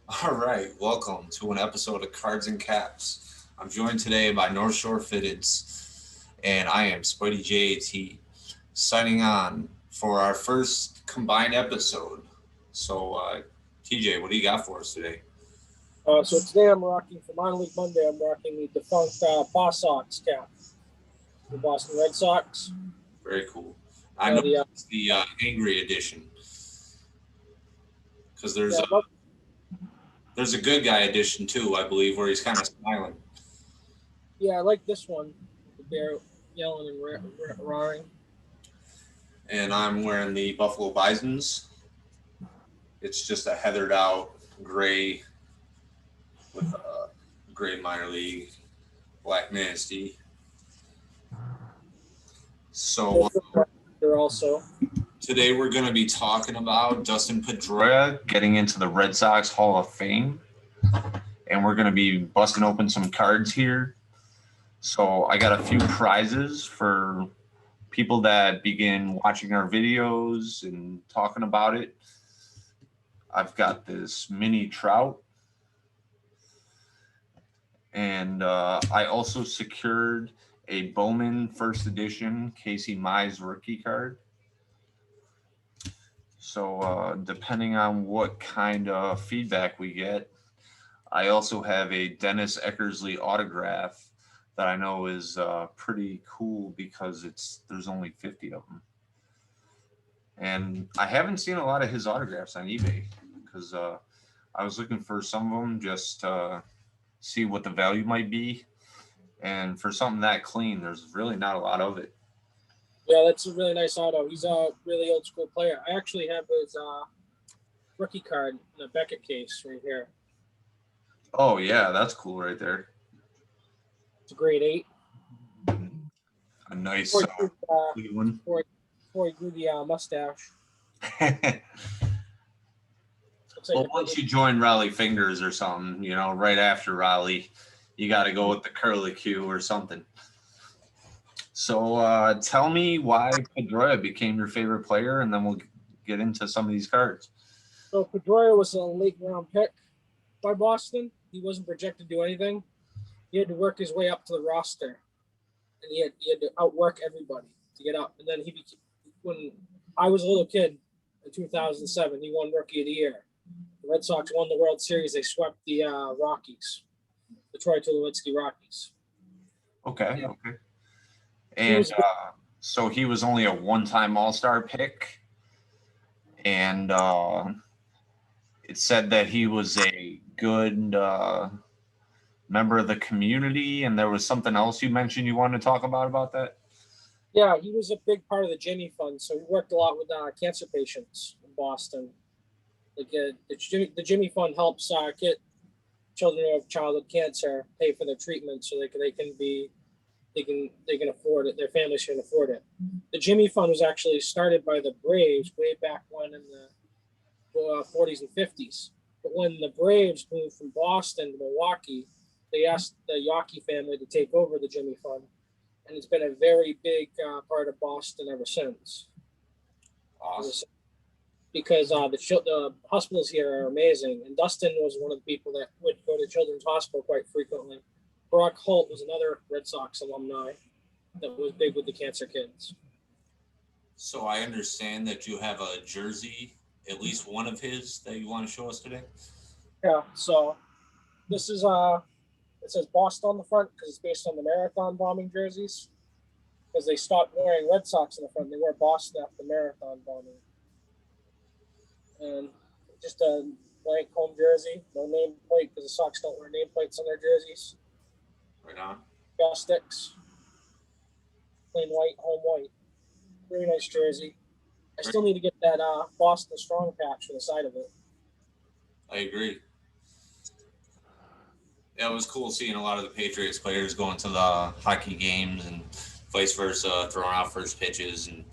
All right, welcome to an episode of Cards and Caps. I'm joined today by NorthshoreFitteds, and I am Spuddy JAT, signing on for our first combined episode. TJ, what do you got for us today? So today I'm rocking for minor league Monday. I'm rocking the defunct Boss Sox cap, the Boston Red Sox. Very cool. I know The it's the angry edition because there's yeah, a there's a good guy edition too, I believe, where he's kind of smiling. I like this one. The bear yelling and roaring. And I'm wearing the Buffalo Bisons. It's just a heathered out gray with a gray minor league, black nasty. So They're also today we're going to be talking about Dustin Pedroia getting into the Red Sox Hall of Fame, and we're going to be busting open some cards here. So I got a few prizes for people that begin watching our videos and talking about it. I've got this mini trout. And I also secured a Bowman First Edition Casey Mize rookie card. So depending on what kind of feedback we get, I also have a Dennis Eckersley autograph that I know is pretty cool because there's only 50 of them. And I haven't seen a lot of his autographs on eBay because I was looking for some of them just see what the value might be. And for something that clean, there's really not a lot of it. Yeah, that's a really nice auto. He's a really old school player. I actually have his rookie card in a Beckett case right here. Oh, yeah, that's cool right there. It's a grade 8. A nice one. Before he grew the mustache. Well, once you join Raleigh Fingers or something, right after Raleigh, you got to go with the curly Q or something. So tell me why Pedroia became your favorite player, and then we'll get into some of these cards. So Pedroia was a late round pick by Boston. He wasn't projected to do anything. He had to work his way up to the roster, and he had to outwork everybody to get up. And then when I was a little kid in 2007, he won Rookie of the Year. The Red Sox won the World Series. They swept the Rockies, the Troy Tulowitzki Rockies. Okay, yeah. Okay. And so he was only a one-time All-Star pick, and it said that he was a good member of the community, and there was something else you mentioned you wanted to talk about that? Yeah, he was a big part of the Jimmy Fund, so he worked a lot with cancer patients in Boston. Like the Jimmy Fund helps children who have childhood cancer pay for their treatment so they can afford it. Their families can afford it. The Jimmy Fund was actually started by the Braves way back when in the 40s and 50s. But when the Braves moved from Boston to Milwaukee, they asked the Yawkey family to take over the Jimmy Fund, and it's been a very big part of Boston ever since. Awesome. Because the hospitals here are amazing, and Dustin was one of the people that would go to Children's Hospital quite frequently. Brock Holt was another Red Sox alumni that was big with the cancer kids. So I understand that you have a jersey, at least one of his, that you want to show us today? Yeah, so this is it says Boston on the front because it's based on the marathon bombing jerseys. Because they stopped wearing Red Sox in the front, they wear Boston after the marathon bombing. And just a blank home jersey, no nameplate because the Sox don't wear nameplates on their jerseys. Right on. Gas sticks, plain white, home white. Very nice jersey. I still need to get that Boston Strong patch for the side of it. I agree. Yeah, it was cool seeing a lot of the Patriots players going to the hockey games and vice versa, throwing out first pitches and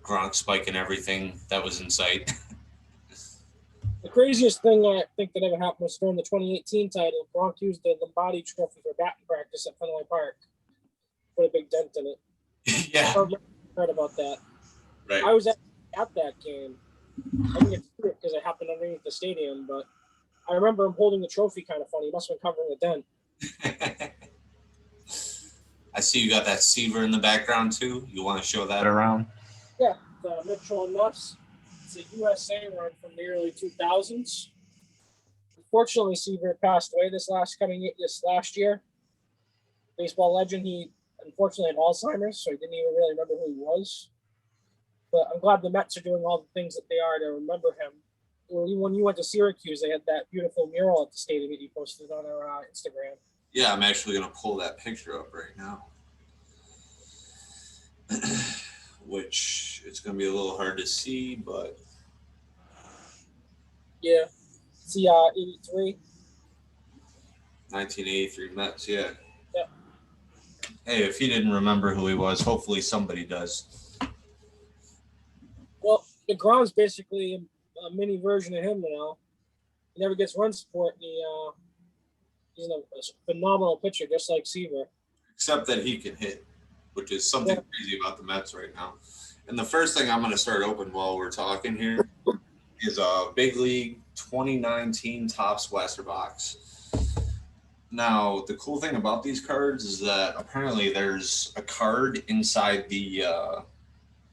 Gronk spiking everything that was in sight. The craziest thing I think that ever happened was during the 2018 title. Gronk used the Lombardi Trophy for batting practice at Fenway Park. Put a big dent in it. Yeah. I heard about that. Right. I was at that game. I didn't get to see it because it happened underneath the stadium, but I remember him holding the trophy kind of funny. He must have been covering the dent. I see you got that Seaver in the background too. You want to show that around? Yeah, the Mitchell and Nuts. It's a USA run from the early 2000s. Unfortunately, Seaver passed away this last year. Baseball legend. He unfortunately had Alzheimer's, so he didn't even really remember who he was. But I'm glad the Mets are doing all the things that they are to remember him. When you went to Syracuse, they had that beautiful mural at the stadium that you posted on our Instagram. Yeah, I'm actually going to pull that picture up right now. Which it's going to be a little hard to see, but... Yeah. See, 83. 1983 Mets, yeah. Yeah. Hey, if he didn't remember who he was, hopefully somebody does. Well, DeGrom's basically a mini version of him now. He never gets run support. He's a phenomenal pitcher, just like Seaver. Except that he can hit, which is something crazy about the Mets right now. And the first thing I'm going to start open while we're talking here is a Big League 2019 Topps Blaster box. Now, the cool thing about these cards is that apparently there's a card inside the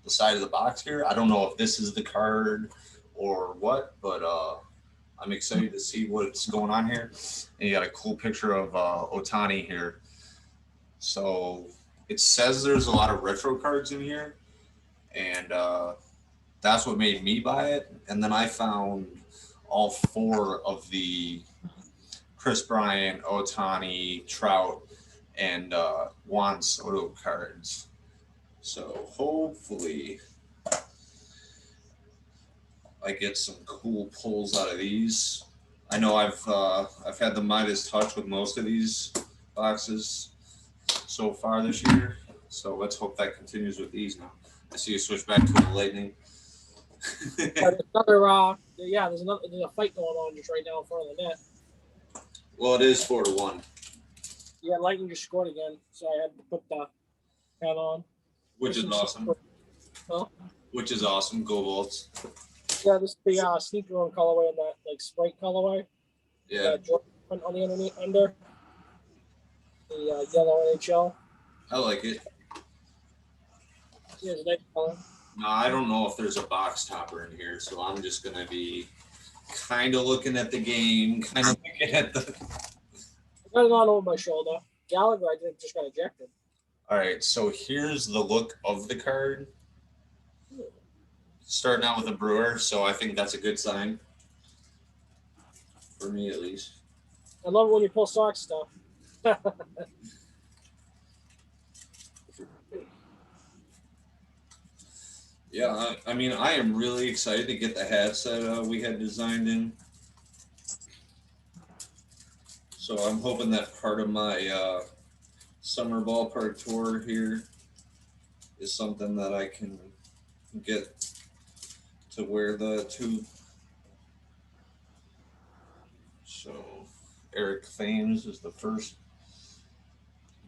side of the box here. I don't know if this is the card or what, but I'm excited to see what's going on here. And you got a cool picture of Ohtani here. So it says there's a lot of retro cards in here, and that's what made me buy it. And then I found all 4 of the Chris Bryant, Ohtani, Trout, and Juan Soto cards. So hopefully I get some cool pulls out of these. I know I've had the Midas touch with most of these boxes so far this year. So let's hope that continues with these now. I see you switch back to the Lightning. There's a fight going on just right now in front of the net. Well, it is 4-1. Yeah, Lightning just scored again, so I had to put the hat on. Which is awesome. Huh? Which is awesome. Go Bolts. Yeah, this is the sneaker on colorway and that like Sprite colorway. Yeah. Jordan on the under the yellow NHL. I like it. Yeah, it's a nice color. No, I don't know if there's a box topper in here, so I'm just gonna be kind of looking at the game, kind of looking at the. I got it on over my shoulder. Gallagher, I think, just got ejected. All right, so here's the look of the card. Starting out with a Brewer, so I think that's a good sign. For me, at least. I love it when you pull Sox stuff. Yeah, I mean, I am really excited to get the hats that we had designed in. So I'm hoping that part of my summer ballpark tour here is something that I can get to wear the 2. So Eric Thames is the first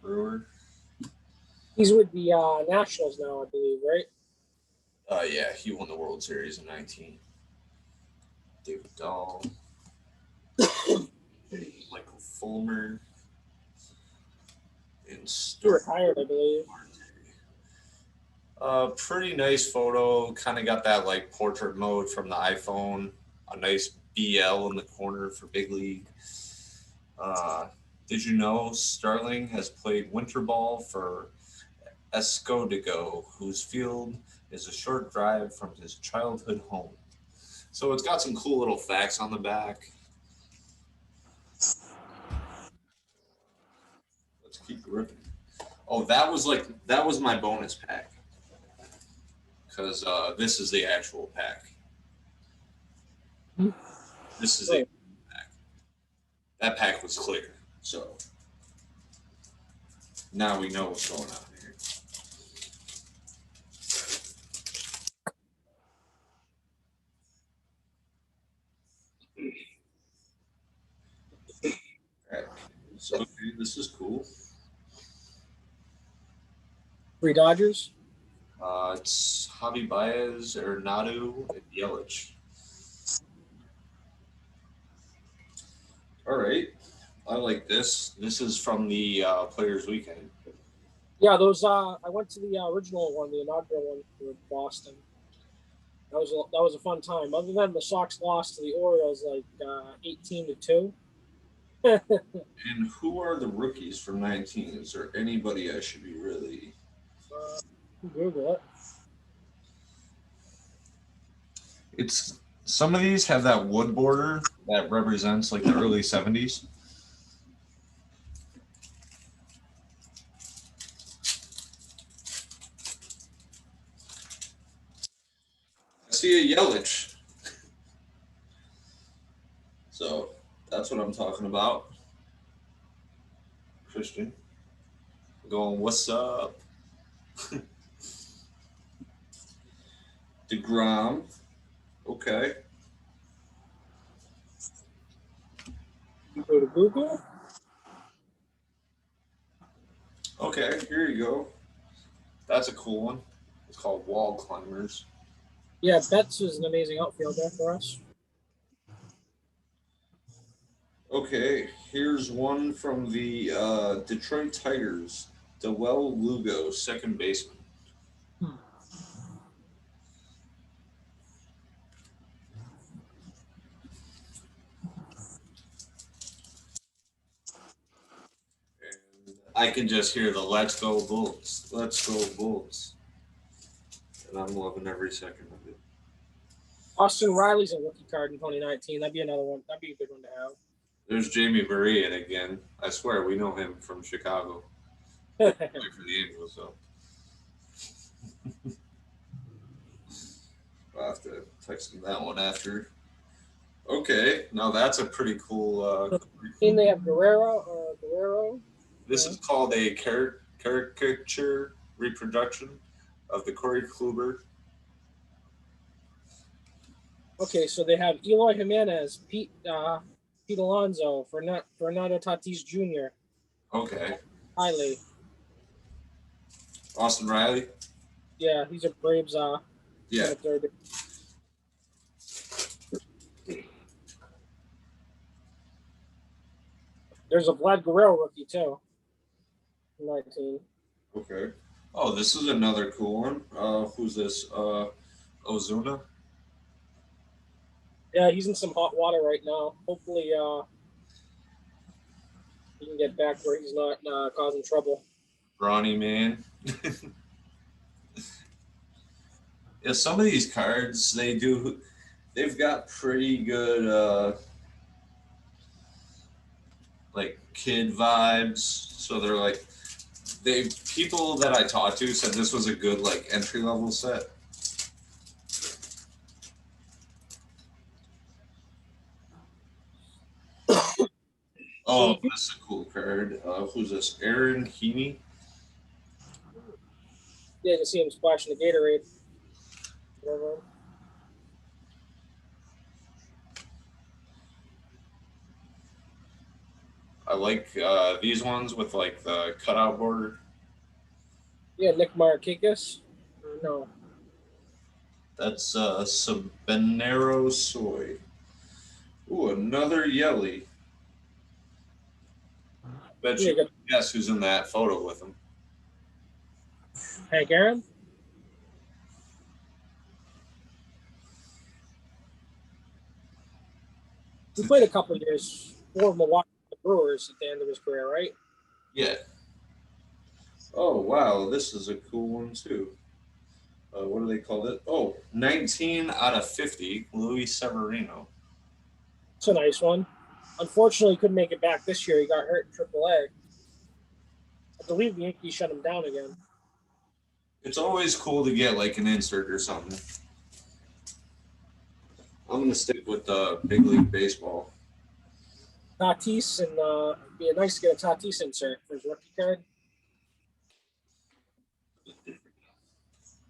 Brewer. He's with the Nationals now, I believe, right? Yeah, he won the World Series in 19. David Dahl. Michael Fulmer. And He retired, I believe. Pretty nice photo. Kind of got that like portrait mode from the iPhone. A nice BL in the corner for Big League. Did you know Starling has played winter ball for Escodigo, whose field is a short drive from his childhood home? So it's got some cool little facts on the back. Let's keep ripping. Oh, that was my bonus pack. Because this is the actual pack. This is a pack. That pack was clear. So now we know what's going on here. Right. So okay, this is cool. 3 Dodgers. It's Javi Baez, Arenado, and Yelich. All right. I like this. This is from the Players Weekend. Yeah, those. I went to the original one, the inaugural one for Boston. That was a fun time. Other than the Sox lost to the Orioles, like 18-2. And who are the rookies from 19? Is there anybody I should be really? Google it. It's some of these have that wood border that represents like the early 70s. I see a Yelich. So that's what I'm talking about. Christian. Going, what's up? DeGrom. Okay. You go to Google. Okay, here you go. That's a cool one. It's called Wall Climbers. Yeah, Betts was an amazing outfielder for us. Okay, here's one from the Detroit Tigers. Dewell Lugo, second baseman. Hmm. And I can just hear the "Let's go Bulls, Let's go Bulls," and I'm loving every second of it. Austin Riley's a rookie card in 2019. That'd be another one. That'd be a good one to There's Jamie Barriet again. I swear we know him from Chicago. have. Play for the Angels, though. I'll have to text him that one after. Okay, now that's a pretty cool. Team they have Guerrero. This is called a caricature reproduction of the Corey Kluber. Okay, so they have Eloy Jimenez, Pete Alonso, Fernando Tatis Jr., Okay. Riley. Austin Riley. Yeah, these are Braves. Yeah. Third. There's a Vlad Guerrero rookie too. 19. Okay. Oh, this is another cool one. Who's this? Ozuna. Yeah, he's in some hot water right now. Hopefully, he can get back where he's not causing trouble. Brawny man. Yeah, some of these cards they've got pretty good like kid vibes. So they're like people that I talked to said this was a good like entry level set. Oh, this is a cool card. Who's this? Aaron Heaney. Yeah, to see him splashing the Gatorade. Whatever. I like these ones with like the cutout border. Yeah, Nick Markakis. No. That's Sabanero Soy. Ooh, another Yelly. Bet you can guess who's in that photo with him. Hank Aaron? He played a couple of years for Milwaukee Brewers at the end of his career, right? Yeah. Oh, wow. This is a cool one, too. What do they call it? Oh, 19 out of 50, Luis Severino. It's a nice one. Unfortunately, he couldn't make it back this year. He got hurt in AAA. I believe the Yankees shut him down again. It's always cool to get like an insert or something. I'm going to stick with Big League Baseball. Tatis, and it'd be nice to get a Tatis insert for his rookie card.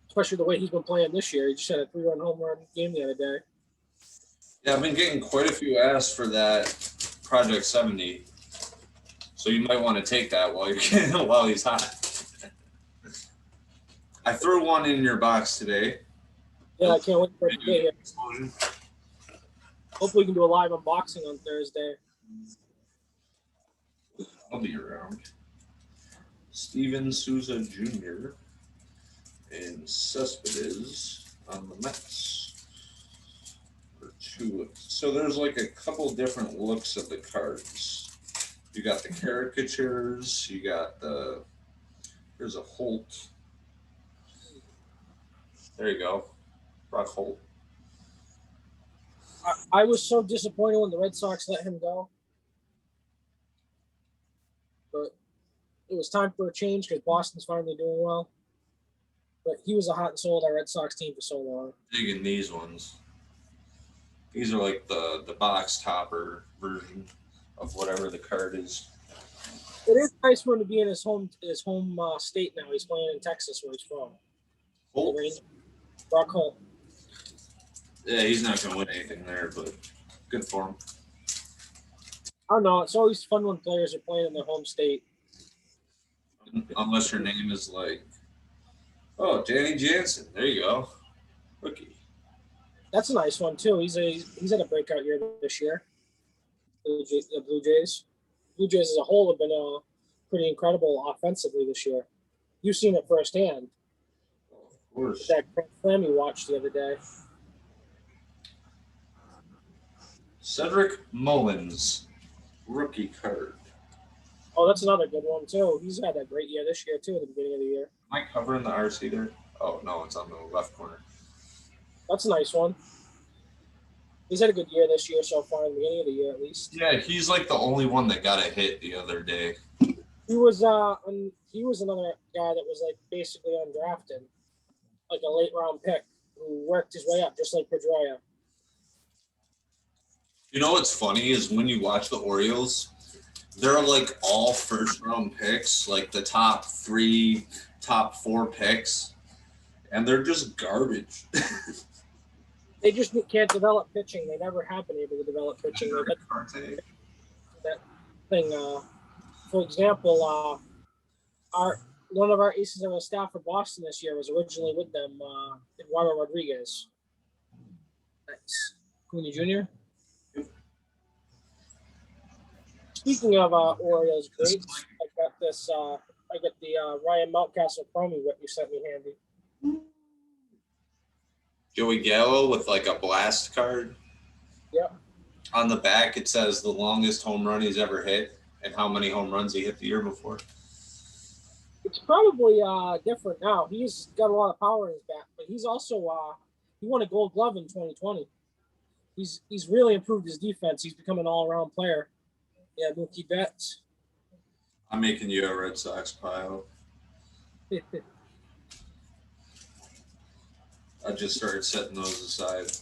Especially the way he's been playing this year. He just had a 3-run home run game the other day. Yeah, I've been getting quite a few asks for that Project 70. So you might want to take that while he's hot. I threw one in your box today. Yeah, I can't wait for it to get here. Hopefully we can do a live unboxing on Thursday. I'll be around. Steven Souza Jr. and Cespedes on the Mets. For 2 looks. So there's like a couple different looks of the cards. You got the caricatures. You got there's a Holt. There you go. Brock Holt. I was so disappointed when the Red Sox let him go. But it was time for a change because Boston's finally doing well. But he was a hot and sold our Red Sox team for so long. Digging these ones. These are like the box topper version of whatever the card is. It is nice for him to be in his home state now. He's playing in Texas, where he's from. Holt? Brock Holt. Yeah, he's not going to win anything there, but good for him. I don't know. It's always fun when players are playing in their home state. Unless your name is like, oh, Danny Jansen. There you go. Rookie. That's a nice one, too. He's had a breakout year this year. The Blue Jays. Blue Jays as a whole have been pretty incredible offensively this year. You've seen it firsthand. Of course. That Slam you watched the other day. Cedric Mullins, rookie card. Oh, that's another good one, too. He's had a great year this year, too, at the beginning of the year. Am I covering the RC there? Oh, no, it's on the left corner. That's a nice one. He's had a good year this year so far, in the beginning of the year at least. Yeah, he's like the only one that got a hit the other day. He was another guy that was like basically undrafted, like a late round pick who worked his way up just like Pedroia. You know what's funny is when you watch the Orioles, they're like all first round picks, like the top 3, top 4 picks, and they're just garbage. They just can't develop pitching. They never have been able to develop pitching. That thing, for example, one of our aces on the staff for Boston this year was originally with them, Eduardo Rodriguez. Nice. Cunha Jr. Speaking of Orioles greats, I got the Ryan Mountcastle Chromie what you sent me handy. Joey Gallo with like a blast card. Yep. On the back, it says the longest home run he's ever hit and how many home runs he hit the year before. It's probably different now. He's got a lot of power in his bat, but he's also he won a Gold Glove in 2020. He's really improved his defense. He's become an all-around player. Yeah, Mookie Betts. I'm making you a Red Sox pile. I just started setting those aside.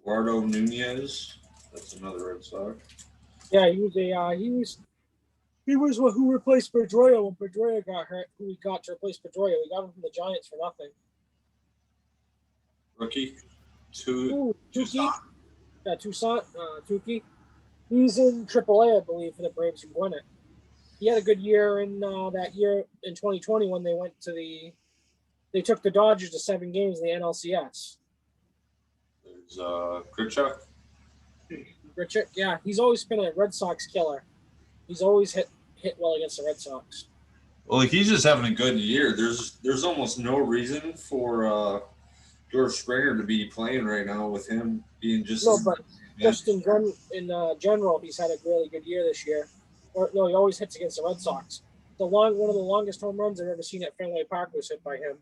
Eduardo Nunez. That's another Red Sox. Yeah, he was who replaced Pedroia when Pedroia got hurt. Who we got to replace Pedroia? We got him from the Giants for nothing. Rookie. Tucson. Yeah, Tucson. Tukey. He's in AAA, I believe, for the Braves who won it. He had a good year in that year in 2020 when they took the Dodgers to 7 games in the NLCS. There's Grichuk. Grichuk, yeah, he's always been a Red Sox killer. He's always hit well against the Red Sox. Well, he's just having a good year. There's almost no reason for George Springer to be playing right now with him being just. No, but just in general, he's had a really good year this year. No, he always hits against the Red Sox. One of the longest home runs I've ever seen at Fenway Park was hit by him.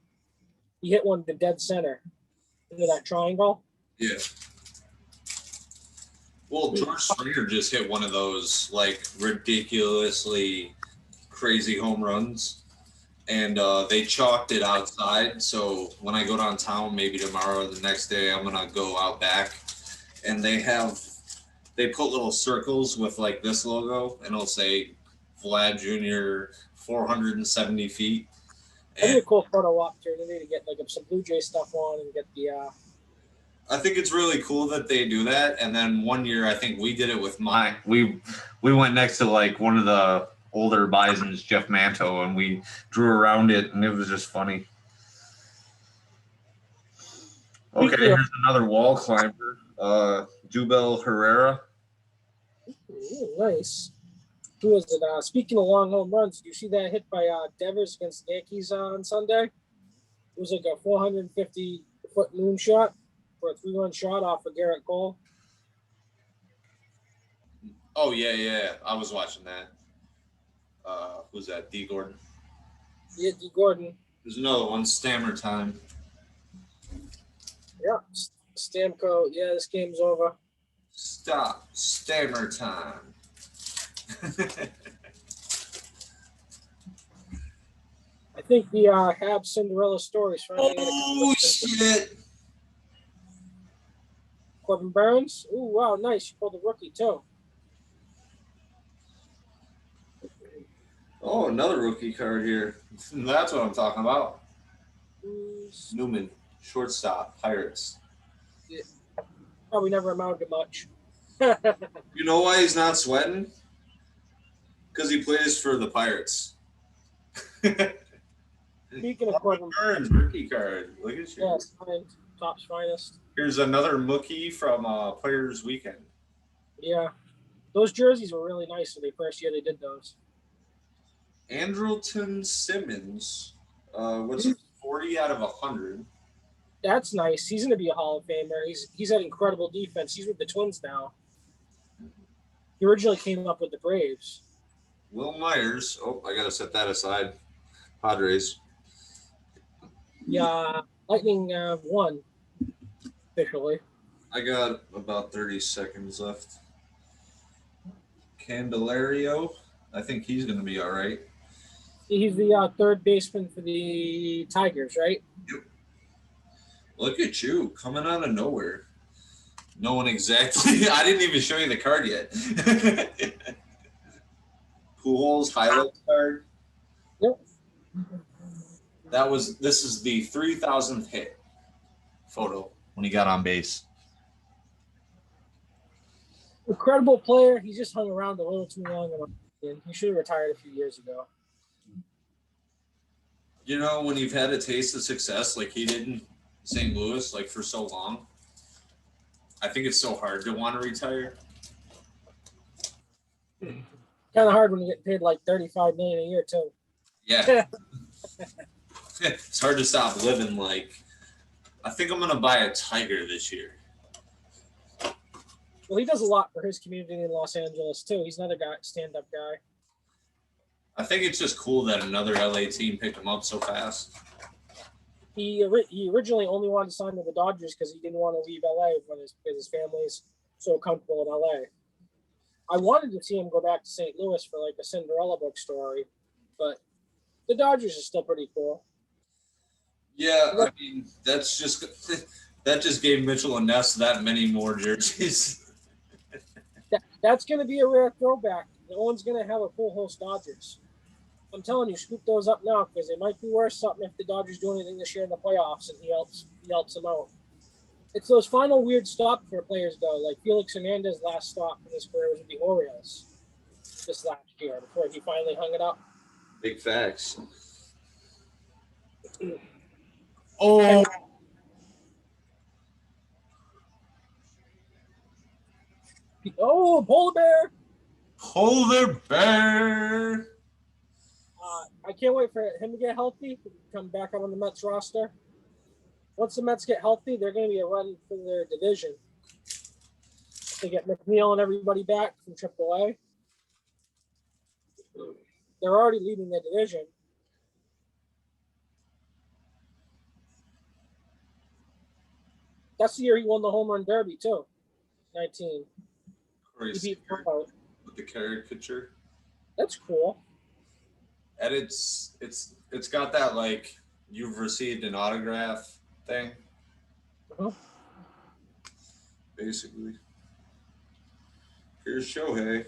He hit one to dead center into that triangle. Yeah. Well, George Springer just hit one of those like ridiculously crazy home runs, and they chalked it outside. So when I go downtown, maybe tomorrow or the next day, I'm gonna go out back, and they put little circles with like this logo, and it'll say Vlad Jr. 470 feet. That'd be a cool photo op too. They need to get like some Blue Jay stuff on and get the. I think it's really cool that they do that. And then one year, I think we did it with mine. We went next to like one of the older Bisons, Jeff Manto, and we drew around it, and it was just funny. Okay, here's another wall climber. Dubel Herrera. Ooh, nice. Who was it? Speaking of long home runs, did you see that hit by Devers against the Yankees on Sunday? It was like a 450-foot moonshot for a 3-run shot off of Garrett Cole. Oh, yeah. I was watching that. Who's that? D. Gordon? Yeah, D. Gordon. There's another one, Stammer Time. Yeah, Stamco. Yeah, this game's over. Stop. Stammer Time. I think the Habs Cinderella story is finally going to come. Oh, shit. Corbin Burns. Ooh, wow, nice. You pulled a rookie, too. Oh, another rookie card here. That's what I'm talking about. Newman, shortstop, Pirates. Yeah. Probably never amounted to much. You know why he's not sweating? Because he plays for the Pirates. Speaking of Corbin Burns, rookie card. Look at you. Yes, Top's finest. Here's another Mookie from Players Weekend. Yeah. Those jerseys were really nice when first year they did those. Andrelton Simmons, what's it, 40 out of 100. That's nice. He's going to be a Hall of Famer. He's had incredible defense. He's with the Twins now. He originally came up with the Braves. Will Myers. Oh, I got to set that aside. Padres. Yeah, Lightning won officially. I got about 30 seconds left. Candelario. I think he's going to be all right. He's the third baseman for the Tigers, right? Yep. Look at you coming out of nowhere. No one exactly. I didn't even show you the card yet. Pujols highlight card. Yep. This is the 3,000th hit photo when he got on base. Incredible player. He just hung around a little too long. He should have retired a few years ago. You know, when you've had a taste of success like he did in St. Louis, like for so long, I think it's so hard to want to retire. Kind of hard when you get paid like $35 million a year too. Yeah. It's hard to stop living. Like, I think I'm gonna buy a Tiger this year. Well, he does a lot for his community in Los Angeles too. He's another guy, stand-up guy. I think it's just cool that another LA team picked him up so fast. He originally only wanted to sign with the Dodgers because he didn't want to leave LA because his family's so comfortable in LA. I wanted to see him go back to St. Louis for like a Cinderella book story, but the Dodgers are still pretty cool. Yeah, I mean that just gave Mitchell and Ness that many more jerseys. That's going to be a rare throwback. No one's going to have a full host Dodgers. I'm telling you, scoop those up now because it might be worth something if the Dodgers do anything this year in the playoffs and he helps them out. It's those final weird stops for players though, like Felix Hernandez's last stop in his career was with the Orioles this last year before he finally hung it up. Big facts. Oh. Oh, polar bear! Polar bear! I can't wait for him to get healthy, come back up on the Mets roster. Once the Mets get healthy, they're going to be a run for their division. They get McNeil and everybody back from AAA. They're already leading the division. That's the year he won the home run derby too. 19. He beat Pro. With the caricature. That's cool. And it's got that like you've received an autograph thing. Uh-huh. Basically. Here's Shohei.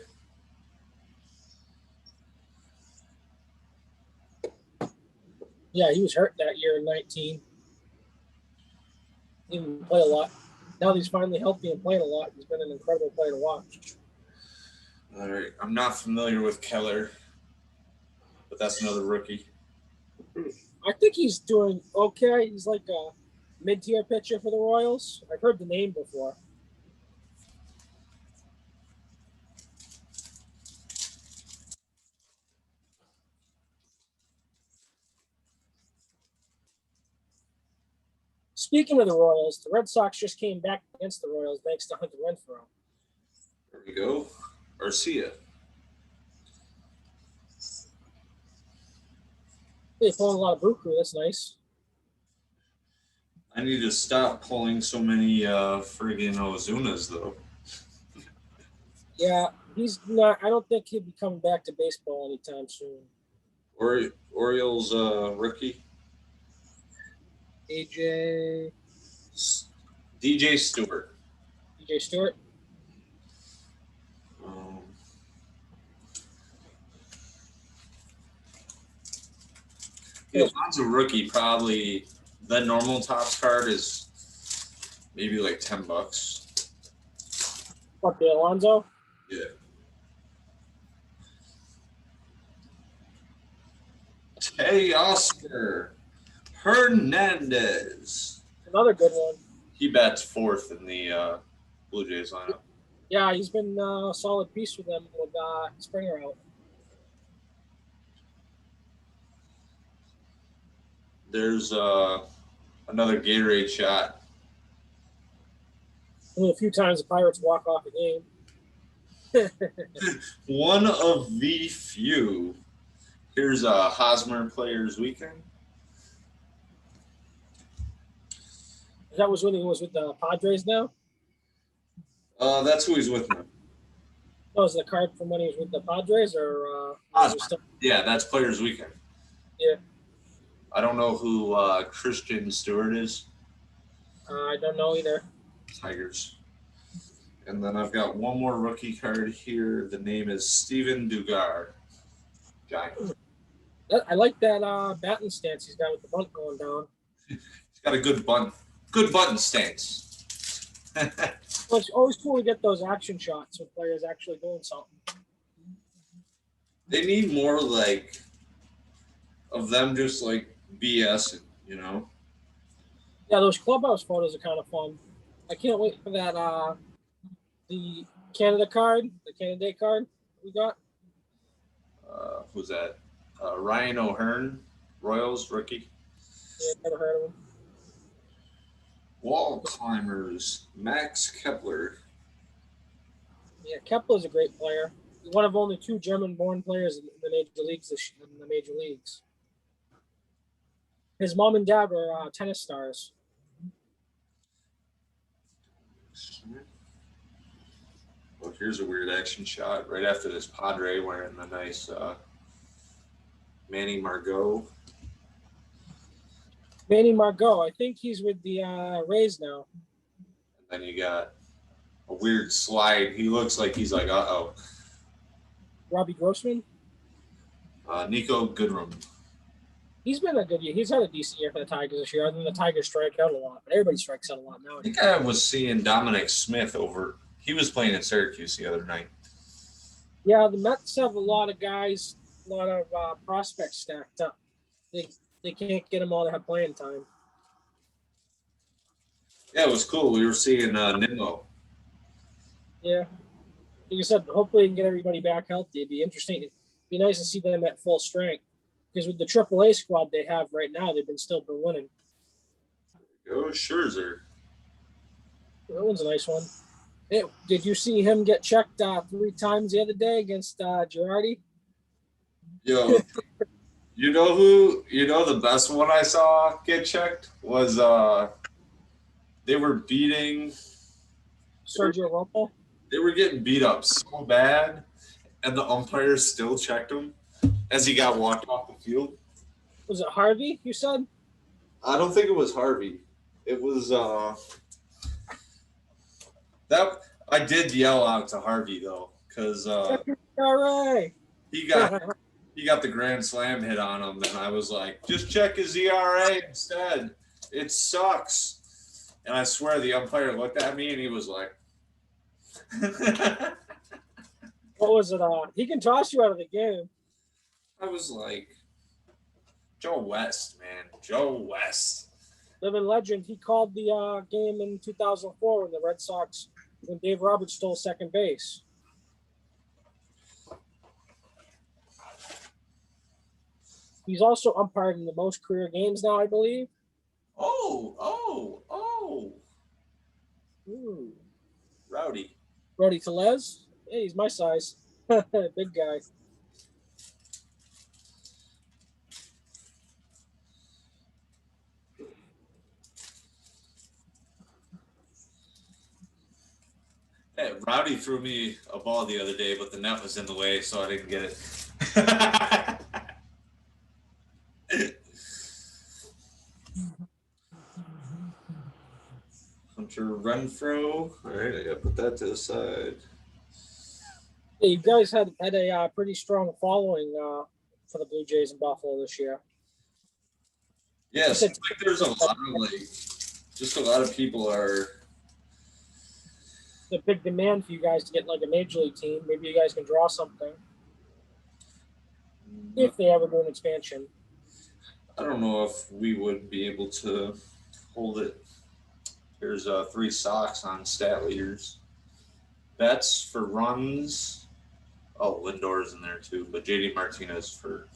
Yeah, he was hurt that year in 19. He didn't play a lot. Now that he's finally healthy and playing a lot, he's been an incredible player to watch. All right. I'm not familiar with Keller, but that's another rookie. I think he's doing okay. He's like a mid-tier pitcher for the Royals. I've heard the name before. Speaking of the Royals, the Red Sox just came back against the Royals thanks to Hunter Renfroe. There we go. Arcia. They're pulling a lot of Buku. That's nice. I need to stop pulling so many friggin' Ozunas, though. Yeah, he's not. I don't think he'll be coming back to baseball anytime soon. Orioles rookie. DJ Stewart. DJ Stewart. Alonso rookie, probably the normal Topps card is maybe like $10. What, the Alonso? Yeah. Teoscar Hernandez. Another good one. He bats fourth in the Blue Jays lineup. Yeah, he's been a solid piece for them with Springer out. There's another Gatorade shot. Only a few times the Pirates walk off a game. One of the few. Here's a Hosmer Players Weekend. That was when he was with the Padres now? That's who he's with now. That was the card from when he was with the Padres, or Hosmer. Yeah, that's Players Weekend. Yeah. I don't know who Christian Stewart is. I don't know either. Tigers. And then I've got one more rookie card here. The name is Steven Dugar. Giant. I like that batting stance he's got with the bunt going down. He's got a good button stance. Well, it's always cool to get those action shots with players actually doing something. They need more like of them just like BSing, you know? Yeah, those clubhouse photos are kind of fun. I can't wait for that the Canada card, the Canada card we got. Who's that? Ryan O'Hearn, Royals rookie. Yeah, never heard of him. Wall climbers, Max Kepler. Yeah, Kepler's a great player. He's one of only 2 German-born players in the major leagues in the major leagues. His mom and dad were tennis stars. Well, here's a weird action shot right after this Padre wearing the nice Manny Margot. Manny Margot, I think he's with the Rays now. And then you got a weird slide. He looks like he's like, uh-oh. Robbie Grossman? Nico Goodrum. He's been a good year. He's had a decent year for the Tigers this year. Other than the Tigers strike out a lot, but everybody strikes out a lot now. I think I was seeing Dominic Smith over. He was playing in Syracuse the other night. Yeah, the Mets have a lot of guys, a lot of prospects stacked up. They can't get them all to have playing time. Yeah, it was cool. We were seeing Nimmo. Yeah. Like you said, hopefully we can get everybody back healthy. It'd be interesting. It'd be nice to see them at full strength. Because with the AAA squad they have right now, they've still been winning. Oh, Scherzer. That one's a nice one. Hey, did you see him get checked 3 times the other day against Girardi? Yo, you know the best one I saw get checked was they were beating Sergio Romo? They were getting beat up so bad, and the umpire still checked him as he got walked off the field. Was it Harvey, you said? I don't think it was Harvey. It was that I did yell out to Harvey though, because he got the grand slam hit on him, and I was like, just check his ERA instead. It sucks. And I swear the umpire looked at me and he was like, what was it? He can toss you out of the game. I was like, Joe West, man. Joe West. Living legend. He called the game in 2004 when the Red Sox, when Dave Roberts stole second base. He's also umpired in the most career games now, I believe. Oh, Brody Telez. Hey, he's my size. Big guy. Hey, Rowdy threw me a ball the other day, but the net was in the way, so I didn't get it. Hunter Renfro. All right, I gotta put that to the side. Hey, you guys had a pretty strong following for the Blue Jays in Buffalo this year. Yeah, it seems like there's a lot of just a lot of people are. The big demand for you guys to get like a major league team. Maybe you guys can draw something if they ever do an expansion. I don't know if we would be able to hold it. There's 3 Sox on stat leaders. Bets for runs. Oh, Lindor's in there too, but JD Martinez for.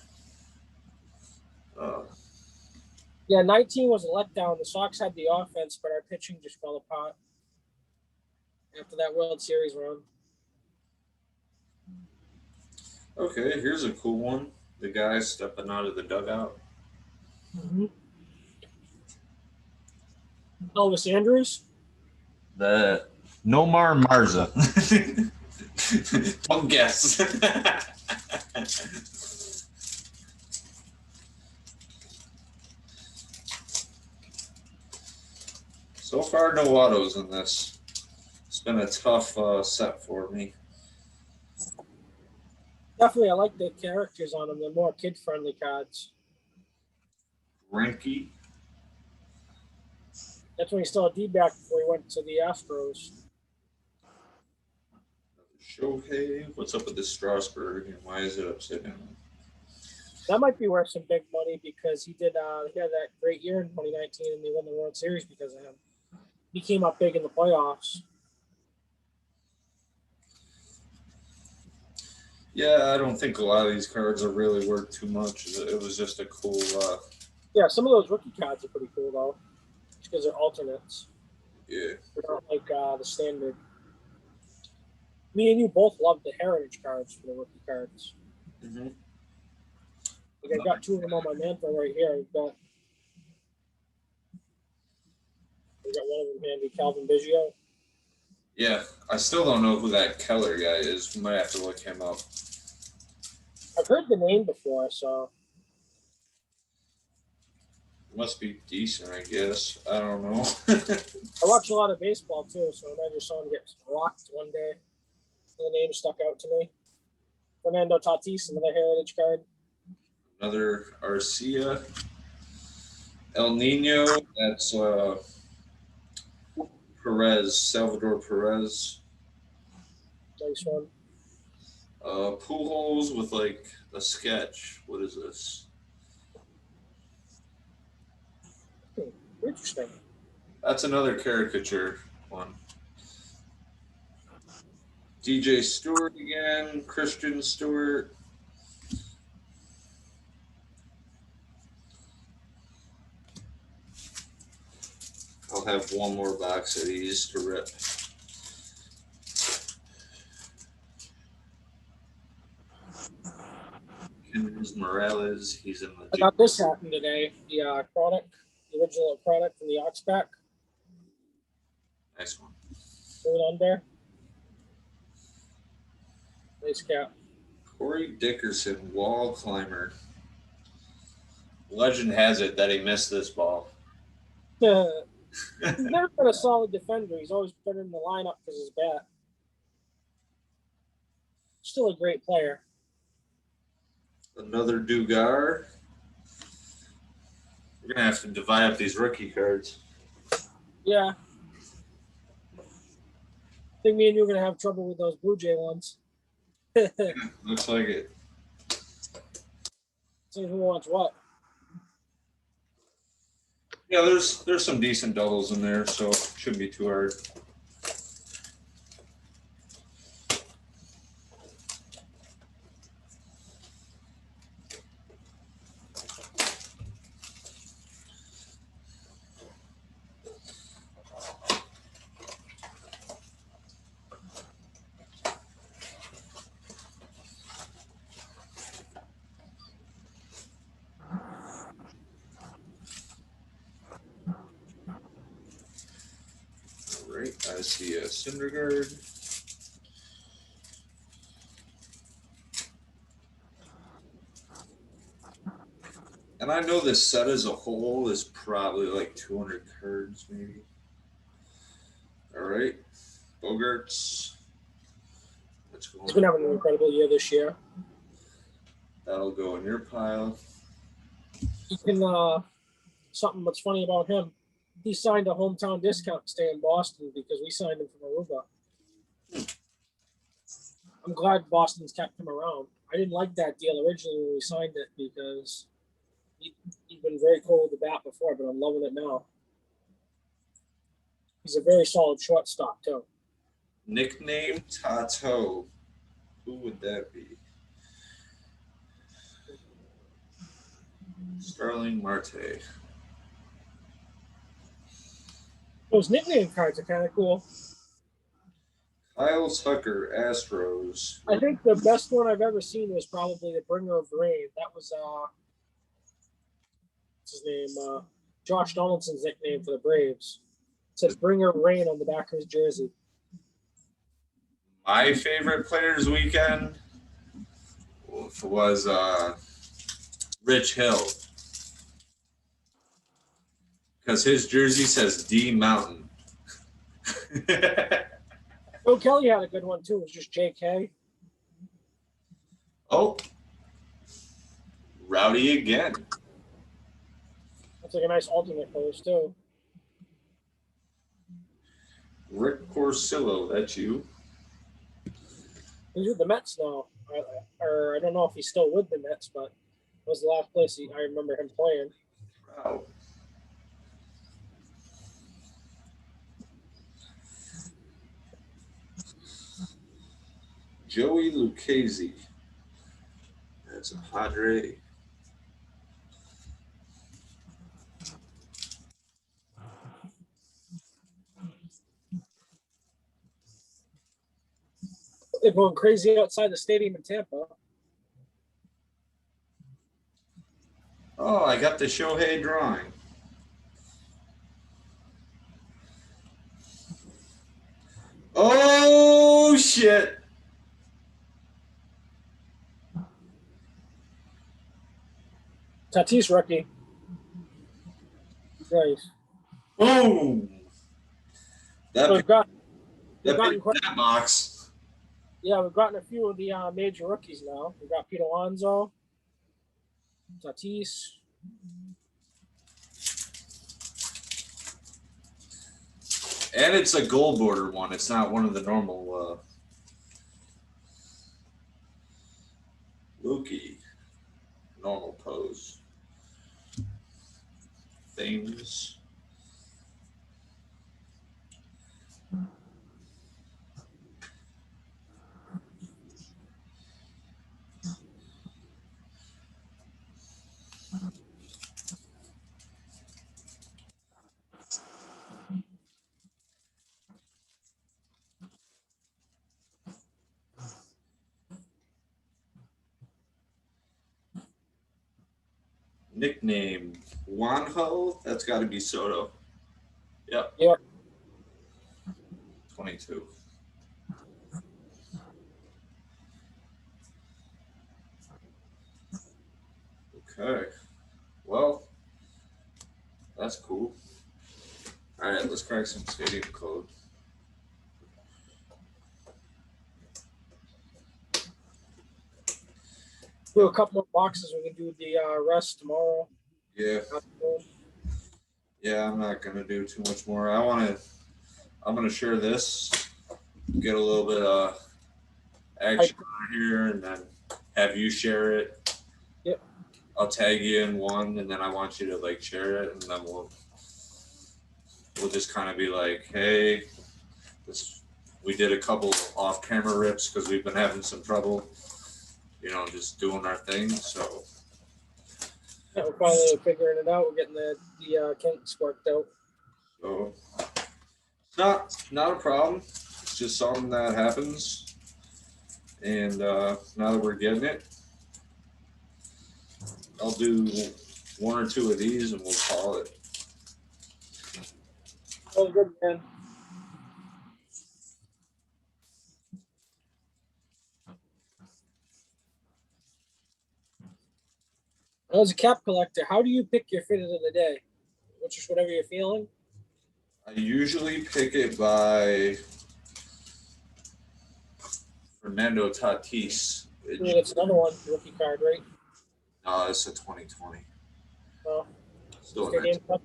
Yeah, 19 was a letdown. The Sox had the offense, but our pitching just fell apart after that World Series run. Okay, here's a cool one. The guy stepping out of the dugout. Mm-hmm. Elvis Andrews. The Nomar Marza. Don't guess. So far, no autos in this. It's been a tough set for me. Definitely, I like the characters on them. They're more kid-friendly cards. Ranky. That's when he still a D-back before he went to the Astros. Shohei. What's up with this Strasburg and why is it upside down? That might be worth some big money because he had that great year in 2019 and they won the World Series because of him. He came up big in the playoffs. Yeah, I don't think a lot of these cards are really worth too much. It was just a cool. Yeah, some of those rookie cards are pretty cool though, just because they're alternates. Yeah. They're not like the standard. Me and you both love the heritage cards for the rookie cards. Mm-hmm. Like I've got 2 of them on my mantle right here. We got one of them handy, Calvin Biggio. Yeah, I still don't know who that Keller guy is. We might have to look him up. I've heard the name before, so. Must be decent, I guess. I don't know. I watch a lot of baseball too, so I just saw him get rocked one day. The name stuck out to me. Fernando Tatis, another heritage card. Another Arcia. El Nino, that's Perez, Salvador Perez. Nice one. Pujols with like a sketch. What is this? Interesting. That's another caricature one. DJ Stewart again, Christian Stewart. I'll have one more box of these to rip. Kendrys Morales, he's in the. I got this happen today. The product, the original product from the Oxback. Nice one. Put it on there. Nice cap. Corey Dickerson, wall climber. Legend has it that he missed this ball. He's never been a solid defender. He's always been in the lineup because of his bat. Still a great player. Another Dugar. We're gonna have to divide up these rookie cards. Yeah. I think me and you are gonna have trouble with those Blue Jay ones. Looks like it. See who wants what. Yeah, there's some decent doubles in there, so it shouldn't be too hard. right, I see a Syndergaard. And I know this set as a whole is probably like 200 cards, maybe. All right, Bogarts. Let's go. He's been having an incredible year this year. That'll go in your pile. He can, something that's funny about him, he signed a hometown discount to stay in Boston because we signed him from Aruba. I'm glad Boston's kept him around. I didn't like that deal originally when we signed it because he'd been very cold with the bat before, but I'm loving it now. He's a very solid shortstop, too. Nickname Tato. Who would that be? Starling Marte. Those nickname cards are kind of cool. Kyle Tucker, Astros. I think the best one I've ever seen was probably the Bringer of Rain. That was, what's his name? Josh Donaldson's nickname for the Braves. It said Bringer of Rain on the back of his jersey. My favorite Players Weekend was Rich Hill. Because his jersey says D Mountain. Bill Kelly had a good one, too. It was just JK. Oh. Rowdy again. That's like a nice alternate pose, too. Rick Porcillo, that's you. He's with the Mets now. Or I don't know if he's still with the Mets, but it was the last place I remember him playing. Wow. Joey Lucchese. That's a Padre. They're going crazy outside the stadium in Tampa. Oh, I got the Shohei drawing. Oh, shit. Tatis rookie. Nice. Boom. So we've gotten that box. Yeah, we've gotten a few of the major rookies now. We've got Pete Alonso, Tatis. And it's a gold border one. It's not one of the normal Loki normal pose things. Nickname Juanjo. That's got to be Soto. Yep. 22. Okay. Well, that's cool. All right, let's crack some stadium code. Do a couple more boxes. We can do the rest tomorrow. Yeah. Yeah, I'm not gonna do too much more. I'm gonna share this, get a little bit of action on here, and then have you share it. Yep. I'll tag you in one, and then I want you to like share it, and then we'll just kind of be like, hey, we did a couple off-camera rips because we've been having some trouble, just doing our thing. So yeah, we're finally figuring it out. We're getting the kinks worked out. So it's not a problem. It's just something that happens. And now that we're getting it, I'll do one or two of these and we'll call it. That was good, man. As a cap collector, how do you pick your fitted of the day? Which is whatever you're feeling. I usually pick it by Fernando Tatis. It's another one, rookie card, right? It's a 2020. Oh, Still good nice. game.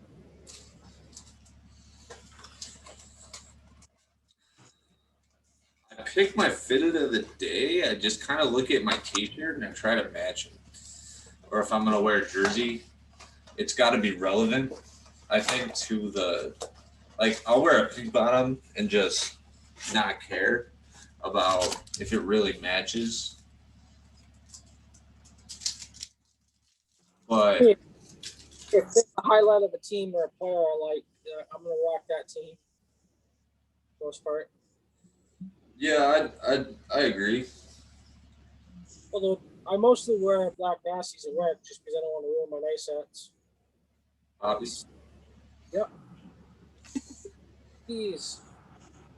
I pick my fitted of the day. I just kind of look at my t-shirt and I try to match it. Or if I'm going to wear a jersey, it's got to be relevant, I think, to the – like, I'll wear a pink bottom and just not care about if it really matches. But if the highlight of a team or a player are like, I'm going to rock that team, for the most part. yeah, I agree. Although I mostly wear black nasties at work just because I don't want to ruin my nice hats. Hobbies. Yep. Jeez.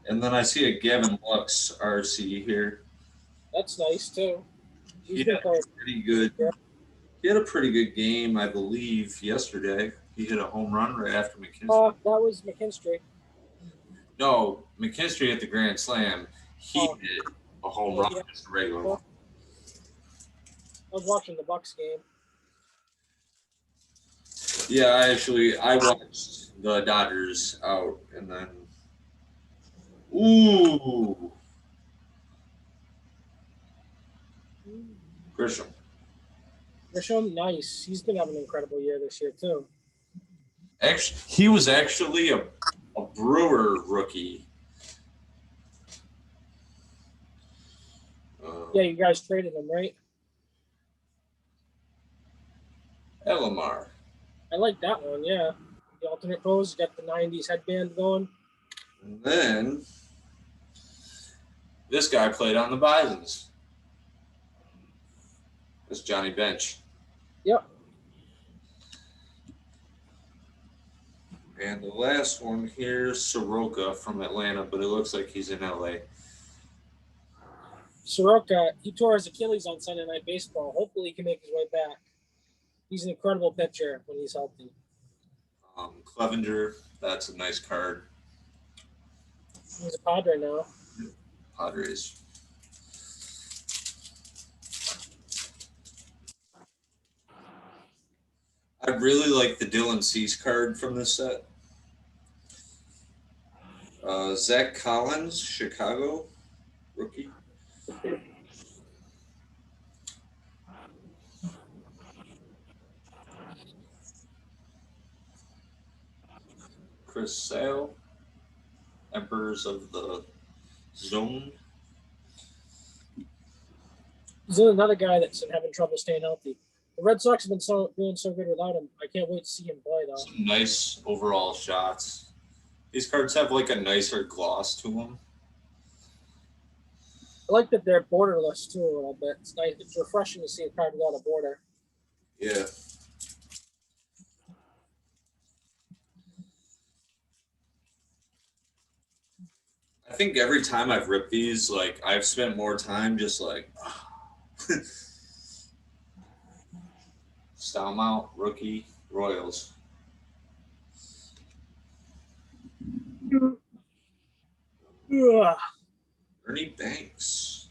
And then I see a Gavin Lux RC here. That's nice too. He had pretty good. He had a pretty good game, I believe, yesterday. He hit a home run right after McKinstry. That was McKinstry. No, McKinstry hit the grand slam. He hit a home run, just a regular one. I was watching the Bucks game. Yeah, I watched the Dodgers out, and then Grisham, nice. He's been having an incredible year this year too. Actually, he was actually a Brewer rookie. Yeah, you guys traded him, right? Elamar. I like that one, yeah. The alternate pose, got the 90s headband going. And then this guy played on the Bisons. That's Johnny Bench. Yep. And the last one here, Soroka from Atlanta, but it looks like he's in LA. Soroka, he tore his Achilles on Sunday Night Baseball. Hopefully he can make his way back. He's an incredible pitcher when he's healthy. Clevenger, that's a nice card. He's a Padre now. Padres. I really like the Dylan Cease card from this set. Zach Collins, Chicago, rookie. Chris Sale, Emperors of the Zone. He's another guy that's having trouble staying healthy. The Red Sox have been doing so good without him. I can't wait to see him play, though. Some nice overall shots. These cards have like a nicer gloss to them. I like that they're borderless, too, a little bit. It's nice. It's refreshing to see a card without a border. Yeah. I think every time I've ripped these, like, I've spent more time just like Style Mount, rookie, Royals. Ugh. Ernie Banks.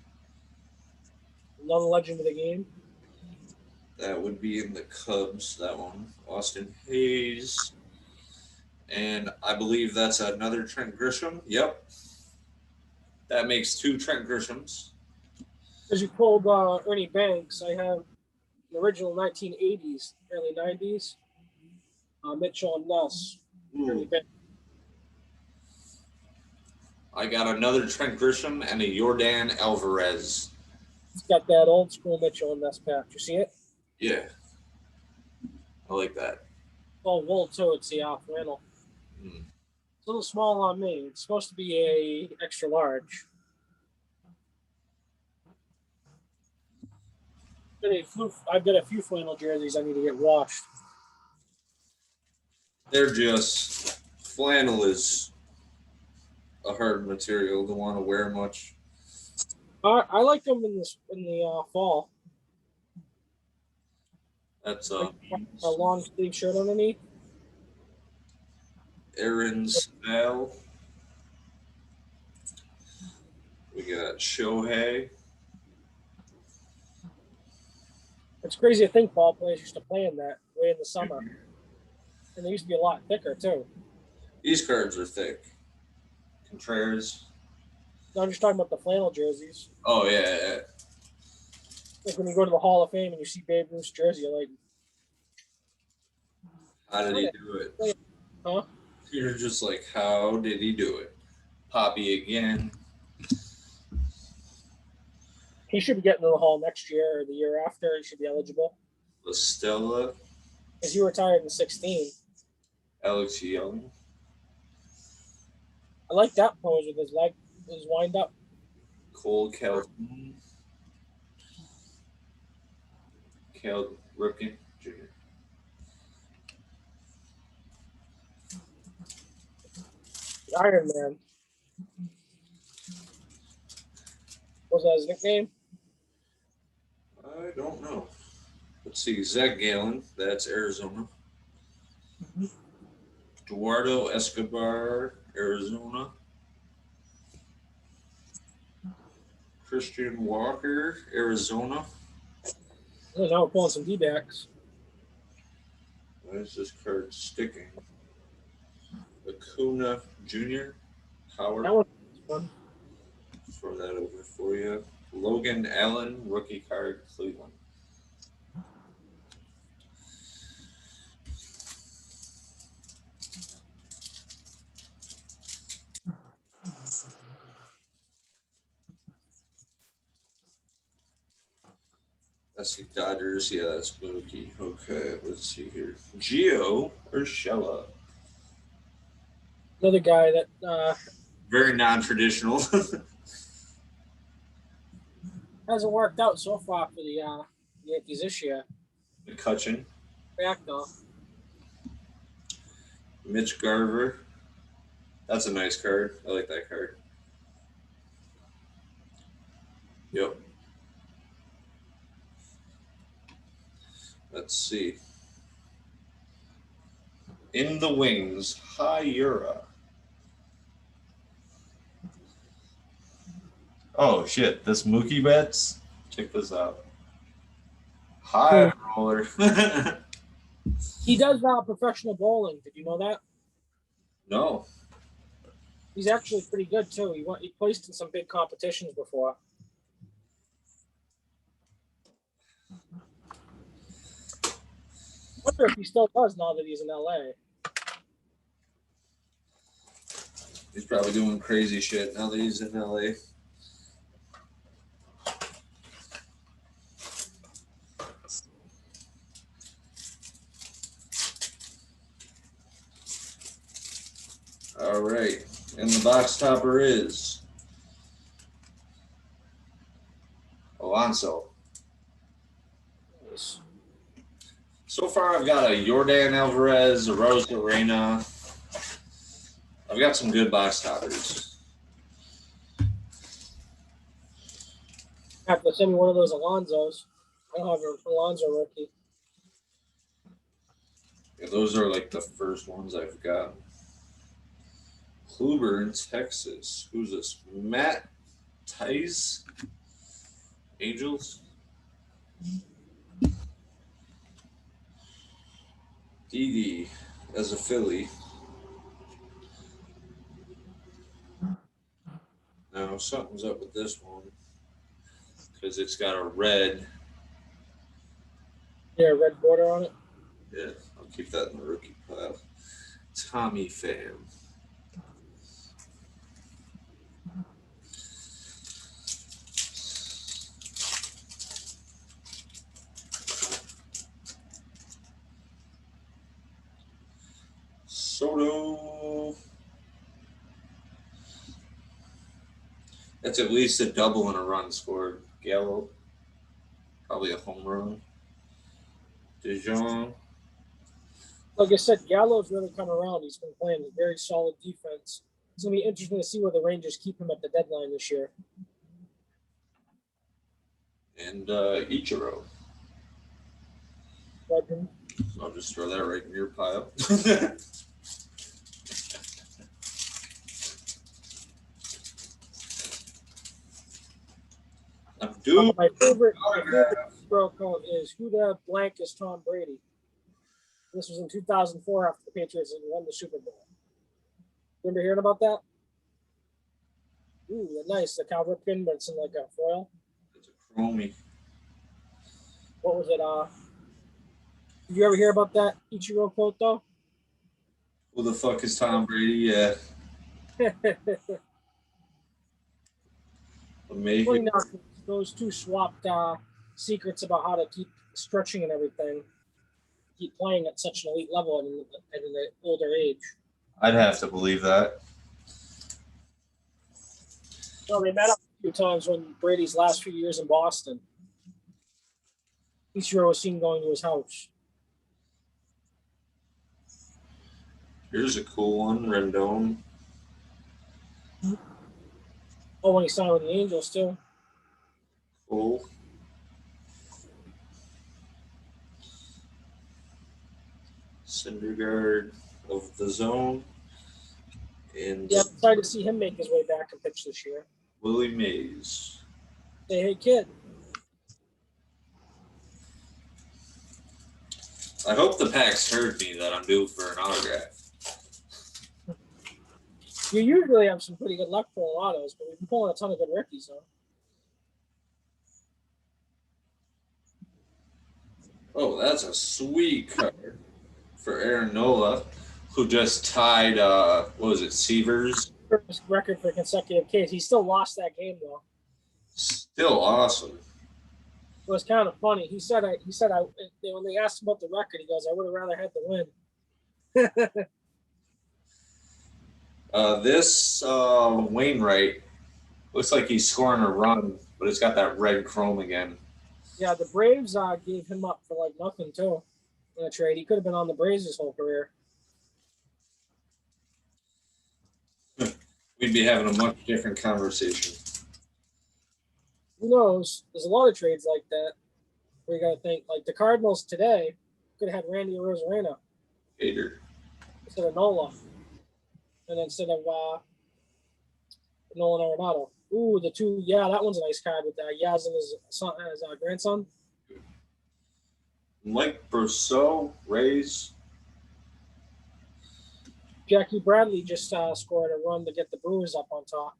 Another legend of the game. That would be in the Cubs, that one. Austin Hayes. And I believe that's another Trent Grisham. Yep. That makes two Trent Grishams. As you pulled Ernie Banks, I have the original 1980s, early 90s. Mitchell and Ness. Ernie Banks. I got another Trent Grisham and a Yordan Alvarez. It's got that old school Mitchell and Ness patch. You see it? Yeah. I like that. Oh, wool too. It's the flannel. It's a little small on me. It's supposed to be a extra large. I've got a few flannel jerseys I need to get washed. They're just flannel is a hard material to want to wear much. I like them in the fall. That's Like a long sleeve shirt underneath. Aaron Snell. We got Shohei. It's crazy to think ball players used to play in that way in the summer. And they used to be a lot thicker, too. These cards are thick. Contreras. No, I'm just talking about the flannel jerseys. Oh, yeah. Like when you go to the Hall of Fame and you see Babe Ruth's jersey, you're like, how did he do it? Huh? You're just like, how did he do it? Poppy again. He should be getting to the Hall next year or the year after. He should be eligible. La Stella. Because he retired in 16. Alex Young. I like that pose with his leg, his wind up. Cole Calhoun. Cal Ripken Jr. The Iron Man. Was that his nickname? I don't know. Let's see. Zach Gallen. That's Arizona. Eduardo Escobar, Arizona. Christian Walker, Arizona. Oh, now we're pulling some D-backs. Why is this card sticking? Acuna Jr. Howard. That one's fun. Throw that over for you. Logan Allen, rookie card, Cleveland. That's the Dodgers. Yeah, that's Mookie. Okay, let's see here. Gio Urshela. Another guy that Very non-traditional. hasn't worked out so far for the Yankees this year. McCutcheon. Back though. Mitch Garver. That's a nice card. I like that card. Yep. Let's see. In the wings, Hyura. Oh shit! This Mookie Betts. Check this out. High roller. He does professional bowling. Did you know that? No. He's actually pretty good too. He placed in some big competitions before. I wonder if he still does now that he's in LA. He's probably doing crazy shit now that he's in LA. All right. And the box topper is Alonso. Nice. So far, I've got a Jordan Alvarez, a Rose Arena. I've got some good box toppers. Have to send me one of those Alonzos. I don't have an Alonzo rookie. Yeah, those are like the first ones I've got. Kluber in Texas. Who's this? Matt Tice? Angels? Didi as a Philly. Now, something's up with this one because it's got a red. Yeah, red border on it. Yeah, I'll keep that in the rookie pile. Tommy Pham. Soto. That's at least a double and a run scored. Gallo. Probably a home run. DeJong. Like I said, Gallo's really come around. He's been playing a very solid defense. It's going to be interesting to see where the Rangers keep him at the deadline this year. And Ichiro. Legend. I'll just throw that right in your pile. Dude, My favorite Pro quote is, "Who the blank is Tom Brady?" This was in 2004 after the Patriots had won the Super Bowl. Remember hearing about that? Ooh, nice. The Cal Ripken, but it's in like a foil. it's a chromie. What was it? Did you ever hear about that Ichiro quote though? Who the fuck is Tom Brady? Yeah, amazing. Funny enough, those two swapped secrets about how to keep stretching and everything, keep playing at such an elite level at an older age. I'd have to believe that. No, they met up a few times when Brady's last few years in Boston. Ichiro was seen going to his house. Here's a cool one, Rendon. Oh, when he signed with the Angels too. Cool. Syndergaard of the zone. And yeah, I'm excited to see him make his way back and pitch this year. Willie Mays. Hey, kid. I hope the Pax heard me that I'm due for an autograph. You usually have some pretty good luck pulling autos, but we've been pulling a ton of good rookies, though. Oh, that's a sweet card for Aaron Nola, who just tied, what was it, Seavers? Record for consecutive Ks. He still lost that game, though. Still awesome. It was kind of funny. He said, when they asked him about the record, he goes, "I would have rather had the win." This Wainwright looks like he's scoring a run, but it's got that red chrome again. Yeah, the Braves gave him up for like nothing too in a trade. He could have been on the Braves his whole career. We'd be having a much different conversation. Who knows? There's a lot of trades like that where you got to think. Like the Cardinals today could have had Randy Arozarena Hater. instead of Nola, and instead of Nolan Arenado. Ooh, the two. Yeah, that one's a nice card with Yaz and his son, his grandson. Mike Brousseau, Rays. Jackie Bradley just scored a run to get the Brewers up on top.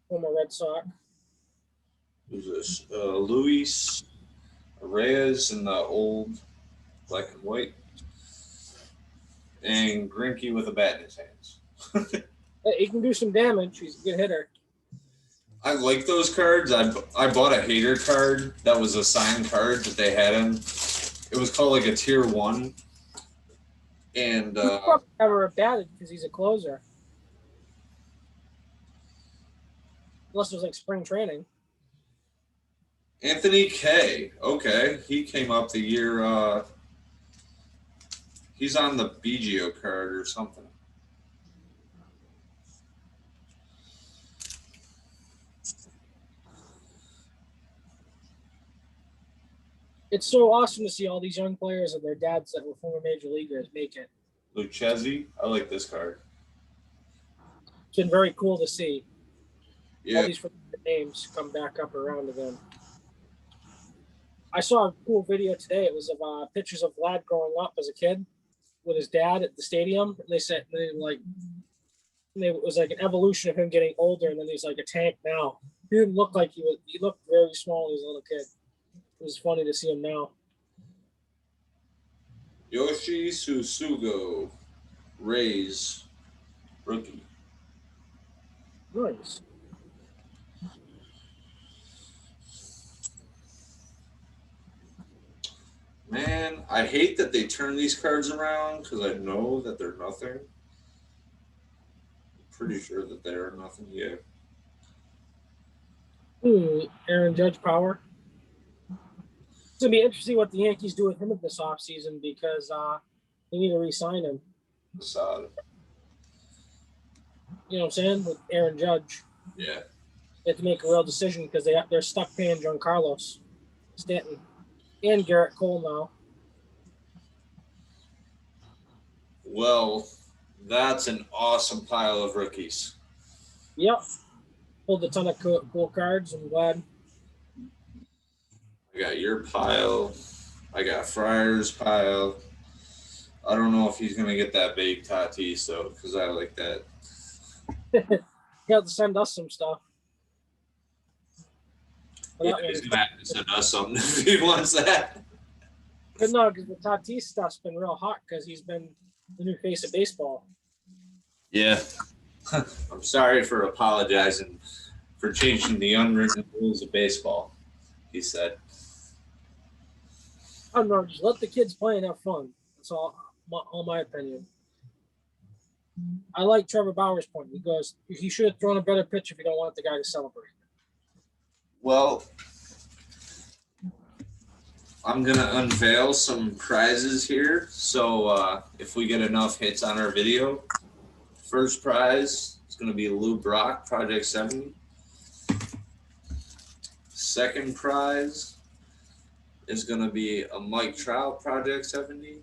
Former Red Sox. Who's this? Luis Reyes in the old black and white. And Greinke with a bat in his hands. Hey, he can do some damage. He's a good hitter. I like those cards. I bought a hater card that was a signed card that they had in. It was called like a tier 1. And He's probably never batted because he's a closer. Unless it was like spring training. Anthony K. Okay. He came up the year he's on the BGO card or something. It's so awesome to see all these young players and their dads that were former major leaguers make it. Lucchesi. I like this card. It's been very cool to see. Yeah. All these names come back up around again. I saw a cool video today. It was of pictures of Vlad growing up as a kid with his dad at the stadium. And they said it was like an evolution of him getting older, and then he's like a tank now. He didn't look like he was. He looked very small when he was a little kid. It was funny to see him now. Yoshi Susugo, Rays, rookie. Nice. Man, I hate that they turn these cards around because I know that they're nothing. I'm pretty sure that they are nothing yet. Aaron Judge power. It's going to be interesting what the Yankees do with him this offseason because they need to re-sign him. Assad. You know what I'm saying? With Aaron Judge. Yeah. They have to make a real decision because they're stuck paying Giancarlo Stanton. And Garrett Cole now. Well, that's an awesome pile of rookies. Yep. Pulled a ton of cool cards. I'm glad. I got your pile. I got Friar's pile. I don't know if he's going to get that big Tatis, though, because I like that. You have to send us some stuff. Yeah, he's going to have to send us something if he wants that. But no, because the Tatis stuff's been real hot because he's been the new face of baseball. Yeah. I'm sorry for apologizing for changing the unwritten rules of baseball, he said. I don't know. Just let the kids play and have fun. That's all my opinion. I like Trevor Bauer's point. He goes, he should have thrown a better pitch if you don't want the guy to celebrate. Well, I'm going to unveil some prizes here. So if we get enough hits on our video, first prize is going to be Lou Brock, Project 70. Second prize is going to be a Mike Trout, Project 70.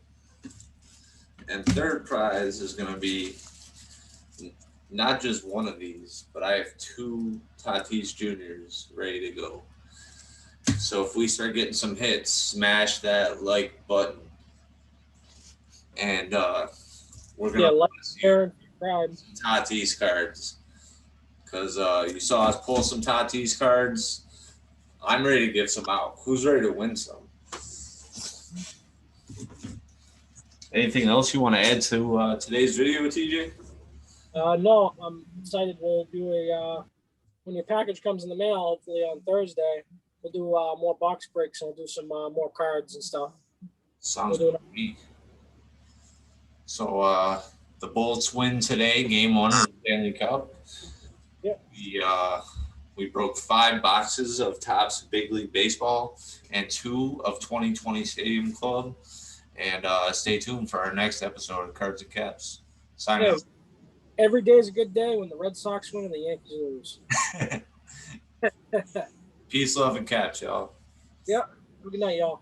And third prize is going to be not just one of these, but I have 2 Tatis Juniors ready to go. So if we start getting some hits, smash that like button. And we're going to like Tatis cards. Because you saw us pull some Tatis cards. I'm ready to give some out. Who's ready to win some? Anything else you want to add to today's video, TJ? No, I'm excited. We'll do when your package comes in the mail, hopefully on Thursday, we'll do more box breaks and we'll do some more cards and stuff. Sounds good to me. So the Bolts win today, game 1 of the Stanley Cup. Yeah. We broke 5 boxes of Topps Big League Baseball and 2 of 2020 Stadium Club. And stay tuned for our next episode of Cards and Caps. Sign out. Every day is a good day when the Red Sox win and the Yankees lose. Peace, love, and caps, y'all. Yeah. Good night, y'all.